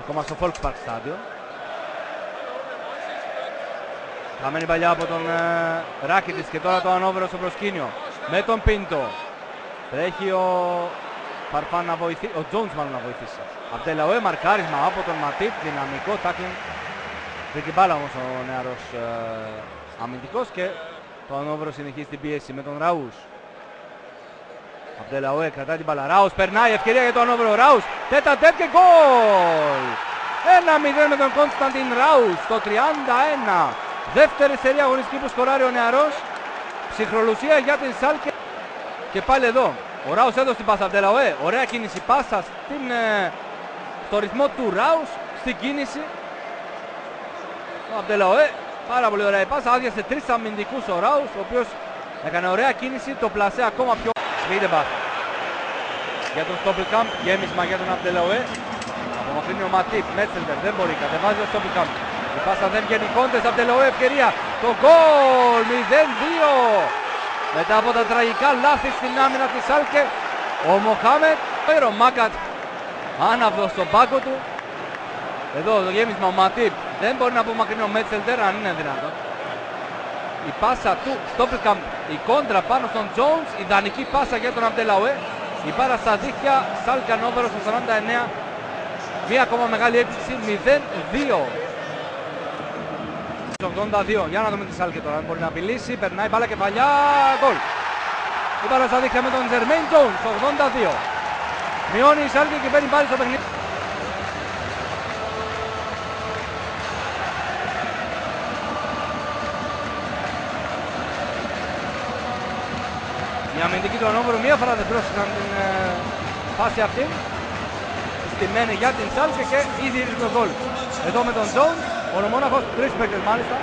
Ακόμα στο Volkspark Stadion. Χαμένη παλιά από τον Ράκιτιτς και τώρα το ανώβερο στο προσκήνιο. Με τον Πίντο. Τρέχει ο Φαρφάν να βοηθήσει, ο Τζόουνς μάλλον να βοηθήσει. Αμπτελαουέ, μαρκάρισμα από τον Ματίπ, δυναμικό τάκλινγκ. Βρήκε μπάλα όμως ο νεαρός αμυντικός και το ανώβερο συνεχίζει την πίεση με τον Ραούς. Αμπτελαουέ κρατάει την μπάλα. Ράους περνάει, ευκαιρία για το ανώβερο. Ράους, τέτα και γκολ! 1-0 με τον Κόνσταντιν Ράους στο 31. Δεύτερη σερία αγωνιστική που σκοράρει ο νεαρός. Ψυχρολουσία για την Σάλκε. Και πάλι εδώ. Ο Ράους έδωσε την πάσα. Αμπτελαουέ. Ωραία κίνηση πάσα στο ρυθμό του Ράους. Στην κίνηση. Ο Αμπτελαουέ. Πάρα πολύ ωραία η πάσα. Άδειασε τρεις αμυντικούς ο Ράους. Ο οποίος έκανε ωραία κίνηση. Το πλασέ ακόμα πιο. Βίντεμπαχ. Για τον Στόπλκαμπ. Γέμισμα για τον Αμπτελαουέ. Απομακρύνει ο Ματίπ. Μέτσελντερ. Δεν μπορεί. Κατεβάζει ο Στόπλκαμπ. Η πάσα δεν βγαίνει. Κόντες. Αμπτελαουέ ευκαιρία. Το γκολ. 0-2. Μετά από τα τραγικά λάθη στην άμυνα της Σάλκε, ο Μοχάμετ, ο Μάκατ, άναυδος στον πάγκο του. Εδώ το γέμισμα ο Ματίπ, δεν μπορεί να απομακρύνει ο Μέτσελντερ αν είναι δυνατόν. Η πάσα του Στόπλκαμπ, η κόντρα πάνω στον Τζόουνς, ιδανική πάσα για τον Αμπτελαουέ. Η μπάλα στα δίχτυα, Σάλκε ανώβερο στο 49. Μία ακόμα μεγάλη έκπληξη, 0-2. 82, για να δούμε τη Σάλκε τώρα, αν μπορεί να απειλήσει, περνάει μπάλα κεφαλιά, γκολ. Η μπάλα στα δίχτυα με τον Ζερμέιν Τζόουνς, 82. Μειώνει η Σάλκε και παίρνει πάλι στο παιχνίδι. Η αμυντική του ανώβερου μία φορά δεν πρόσεξαν την φάση αυτή. Στημένη για την Σάλκε και ήδη ήρθε το γκολ. Εδώ με τον Τζόουνς. Ο Μονάχος, τρεις παίκτες μάλιστα.